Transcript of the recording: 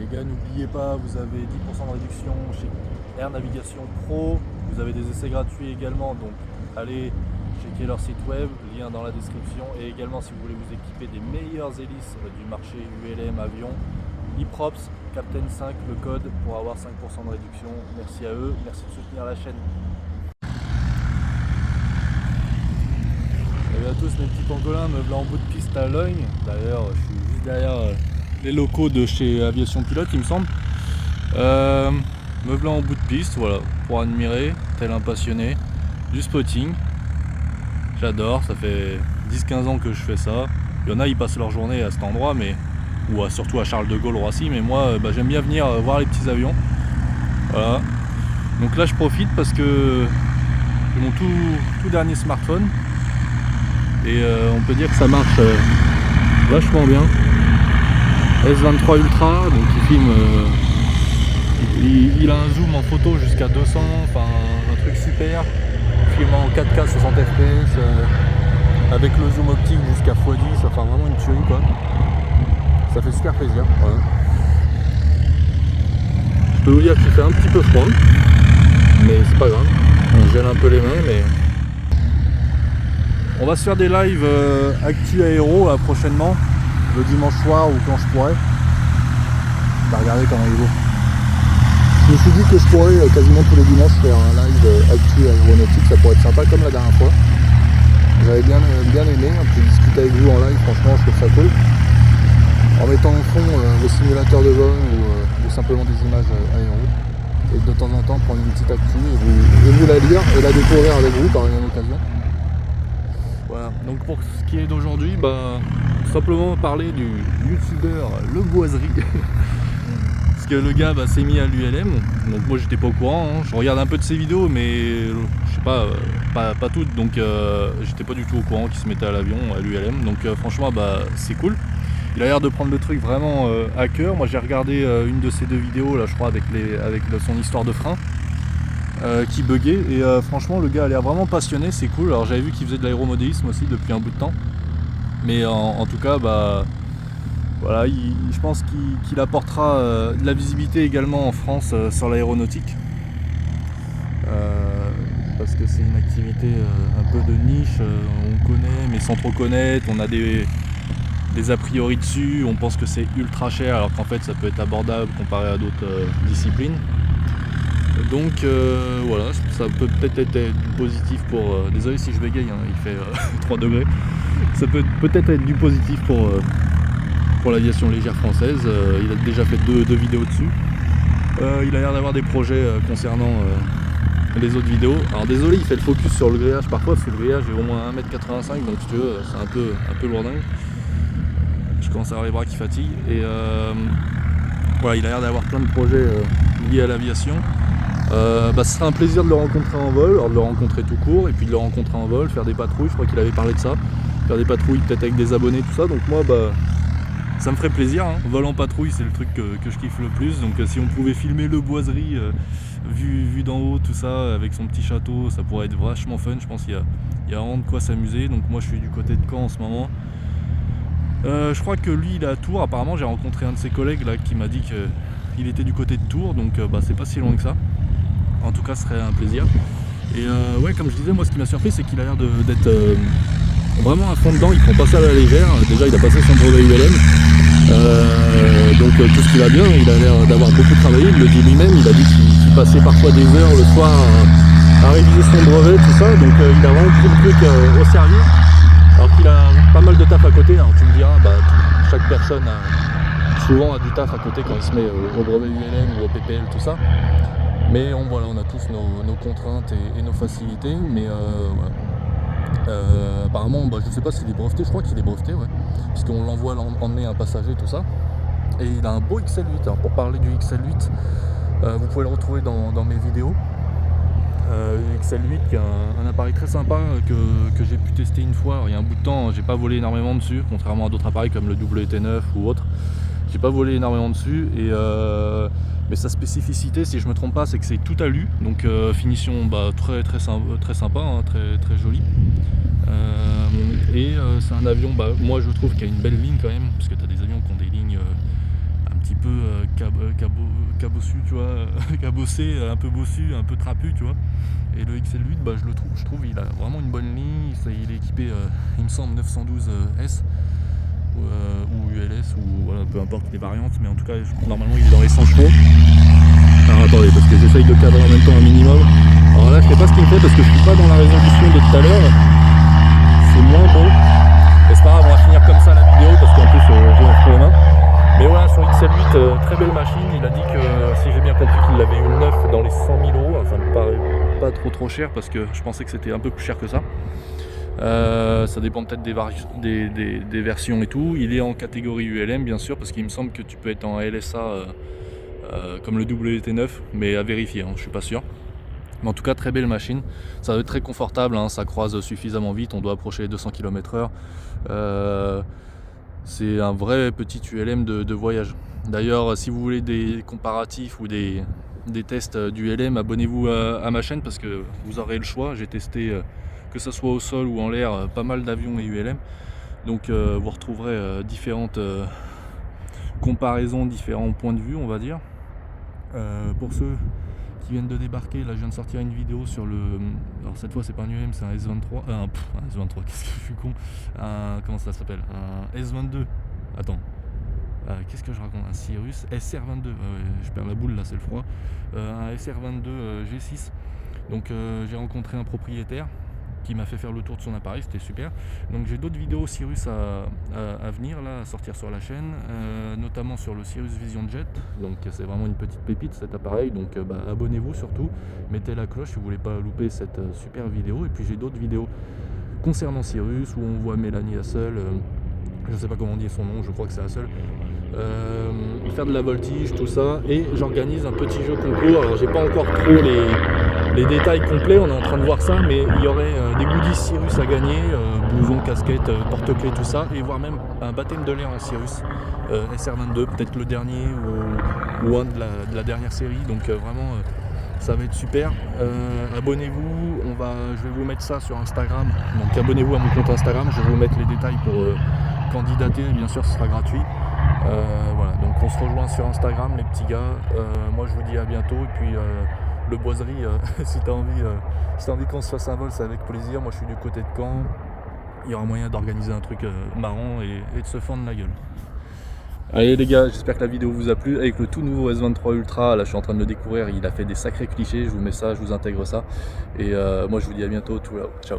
Les gars, n'oubliez pas, vous avez 10% de réduction chez Air Navigation Pro. Vous avez des essais gratuits également, donc allez checker leur site web, lien dans la description. Et également, si vous voulez vous équiper des meilleures hélices du marché ULM avion, iProps, Captain 5, le code pour avoir 5% de réduction. Merci à eux, merci de soutenir la chaîne. Salut à tous mes petits pangolins, me voilà en bout de piste à Logne. D'ailleurs, je suis juste derrière les locaux de chez Aviation Pilote, il me semble. Me voilà en bout de piste, voilà, pour admirer, tel un passionné, du spotting. J'adore, ça fait 10-15 ans que je fais ça. Il y en a, ils passent leur journée à cet endroit, mais ou surtout à Charles de Gaulle, Roissy, mais moi j'aime bien venir voir les petits avions. Voilà. Donc là je profite parce que c'est mon tout dernier smartphone et on peut dire que ça marche vachement bien. S23 Ultra, donc il filme, il a un zoom en photo jusqu'à 200, enfin un truc super. Il filme en 4K 60 fps avec le zoom optique jusqu'à x10, enfin vraiment une tuerie quoi. Ça fait super plaisir. Voilà. Je peux vous dire qu'il fait un petit peu froid, mais c'est pas grave. On gèle un peu les mains, mais on va se faire des lives actu aéro là, prochainement, le dimanche soir ou quand je pourrai. Bah, regardez comment il est beau. Je me suis dit que je pourrais quasiment tous les dimanches faire un live actu aéronautique, ça pourrait être sympa comme la dernière fois. J'avais bien aimé, un peu discuter avec vous en live, franchement je trouve ça cool. En mettant en fond le simulateur de vol ou simplement des images aéro. Et de temps en temps prendre une petite actu et vous la lire et la découvrir avec vous par une occasion. Voilà, donc pour ce qui est d'aujourd'hui, simplement parler du youtubeur Le Boiserie. Parce que le gars s'est mis à l'ULM, donc moi j'étais pas au courant, hein. Je regarde un peu de ses vidéos mais je sais pas toutes, donc j'étais pas du tout au courant qu'il se mettait à l'avion, à l'ULM, donc franchement c'est cool. Il a l'air de prendre le truc vraiment à cœur. Moi j'ai regardé une de ses deux vidéos là je crois avec son histoire de frein qui buguait et franchement le gars a l'air vraiment passionné, c'est cool. Alors j'avais vu qu'il faisait de l'aéromodélisme aussi depuis un bout de temps. Mais en tout cas voilà, je pense qu'il apportera de la visibilité également en France sur l'aéronautique. Parce que c'est une activité un peu de niche, on connaît mais sans trop connaître, on a des a priori dessus, on pense que c'est ultra cher alors qu'en fait ça peut être abordable comparé à d'autres disciplines. Donc voilà, ça peut peut-être être positif pour... désolé si je bégaye, hein, il fait 3 degrés. Ça peut peut-être être du positif pour l'aviation légère française. Il a déjà fait deux vidéos dessus. Il a l'air d'avoir des projets concernant les autres vidéos. Alors désolé, il fait le focus sur le grillage parfois parce que le grillage est au moins 1m85, donc si tu veux c'est un peu lourdingue. Je commence à avoir les bras qui fatiguent et voilà, il a l'air d'avoir plein de projets liés à l'aviation. Ce serait un plaisir de le rencontrer en vol, alors de le rencontrer tout court et puis de le rencontrer en vol, faire des patrouilles, je crois qu'il avait parlé de ça, faire des patrouilles peut-être avec des abonnés, tout ça, donc moi ça me ferait plaisir, hein. Vol en patrouille c'est le truc que je kiffe le plus, donc si on pouvait filmer Le Boiserie vu d'en haut, tout ça, avec son petit château, ça pourrait être vachement fun, je pense qu'il y a vraiment de quoi s'amuser. Donc moi je suis du côté de Caen en ce moment. Je crois que lui il est à Tours, apparemment j'ai rencontré un de ses collègues là qui m'a dit qu'il était du côté de Tours, donc c'est pas si loin que ça. En tout cas ce serait un plaisir. Et ouais, comme je disais, moi ce qui m'a surpris c'est qu'il a l'air d'être vraiment à fond dedans, il prend pas ça à la légère. Déjà il a passé son brevet ULM, donc tout ce qui va bien, il a l'air d'avoir beaucoup travaillé, il le dit lui-même, il a dit qu'il passait parfois des heures le soir à réviser son brevet, tout ça, donc il a vraiment pris le truc au sérieux. Alors qu'il a pas mal de taf à côté, alors tu me diras, chaque personne souvent a du taf à côté quand il se met au brevet ULM ou au PPL, tout ça. Mais voilà, on a tous nos contraintes et nos facilités, mais voilà. Apparemment, je sais pas s'il est breveté, je crois qu'il est breveté, ouais. Parce qu'on l'envoie emmener un passager, tout ça. Et il a un beau XL8, alors pour parler du XL8, vous pouvez le retrouver dans mes vidéos. XL8 qui est un appareil très sympa que j'ai pu tester une fois. Alors, il y a un bout de temps, j'ai pas volé énormément dessus, contrairement à d'autres appareils comme le WT9 ou autre. J'ai pas volé énormément dessus mais sa spécificité, si je me trompe pas, c'est que c'est tout alu, donc finition très sympa, hein, très joli. C'est un avion, moi je trouve qu'il y a une belle ligne quand même, parce que tu as des avions qui ont des lignes un petit peu bossu, tu vois, qui a bossé, un peu bossu, un peu trapu, tu vois. Et le XL8, bah, je trouve il a vraiment une bonne ligne. Il est équipé, il me semble, 912 S ou ULS, ou voilà, peu importe les variantes, mais en tout cas, normalement, il est dans les 100 chevaux. Alors attendez, parce que j'essaye de cadrer en même temps un minimum. Alors là, je sais pas ce qu'il me fait parce que je suis pas dans la résolution de tout à l'heure. C'est moins beau. Mais c'est pas grave, on va finir comme ça la vidéo parce qu'en plus, j'ai un peu les mains. Mais voilà, sur XL8, très belle machine. Il a dit que, si j'ai bien compris, qu'il avait une neuf dans les 100 000 €. Ça me paraît pas trop cher parce que je pensais que c'était un peu plus cher que ça. Ça dépend peut-être des versions et tout. Il est en catégorie ULM bien sûr parce qu'il me semble que tu peux être en LSA comme le WT9, mais à vérifier, hein, je suis pas sûr. Mais en tout cas, très belle machine. Ça doit être très confortable, hein, ça croise suffisamment vite, on doit approcher les 200 km/h. C'est un vrai petit ULM de voyage. D'ailleurs, si vous voulez des comparatifs ou des tests du ULM, abonnez-vous à ma chaîne parce que vous aurez le choix. J'ai testé, que ce soit au sol ou en l'air, pas mal d'avions et ULM. Donc vous retrouverez différentes comparaisons, différents points de vue, on va dire. Pour ceux qui viennent de débarquer, là je viens de sortir une vidéo sur le... Alors cette fois c'est pas un ULM, c'est un S23. Un S23, qu'est-ce que je suis con. Comment ça s'appelle? Un S22. Attends. Qu'est-ce que je raconte? Un Cirrus SR22. Je perds la boule là, c'est le froid. Un SR22 G6. Donc j'ai rencontré un propriétaire qui m'a fait faire le tour de son appareil, c'était super. Donc j'ai d'autres vidéos Cirrus à venir là, à sortir sur la chaîne, notamment sur le Cirrus Vision Jet. Donc c'est vraiment une petite pépite cet appareil, donc abonnez-vous surtout, mettez la cloche si vous voulez pas louper cette super vidéo. Et puis j'ai d'autres vidéos concernant Cirrus où on voit Mélanie Hassel, je sais pas comment on dit son nom, je crois que c'est Hassel, faire de la voltige, tout ça. Et j'organise un petit jeu concours. Alors j'ai pas encore trop les détails complets, on est en train de voir ça, mais il y aurait des goodies Cirrus à gagner, blouson, casquette, porte-clés, tout ça, et voire même un baptême de l'air en Cirrus SR22, peut-être le dernier ou un de la dernière série. Donc vraiment ça va être super. Abonnez-vous, je vais vous mettre ça sur Instagram, donc abonnez-vous à mon compte Instagram, je vais vous mettre les détails pour candidater, bien sûr ce sera gratuit. Voilà, donc on se rejoint sur Instagram les petits gars. Moi je vous dis à bientôt, et puis le boiserie, si t'as envie qu'on se fasse un vol, c'est avec plaisir. Moi je suis du côté de Caen, il y aura moyen d'organiser un truc marrant et de se fendre la gueule. Allez les gars, j'espère que la vidéo vous a plu. Avec le tout nouveau S23 Ultra, là je suis en train de le découvrir, il a fait des sacrés clichés, je vous mets ça, je vous intègre ça. Et moi je vous dis à bientôt, tout là-haut, ciao.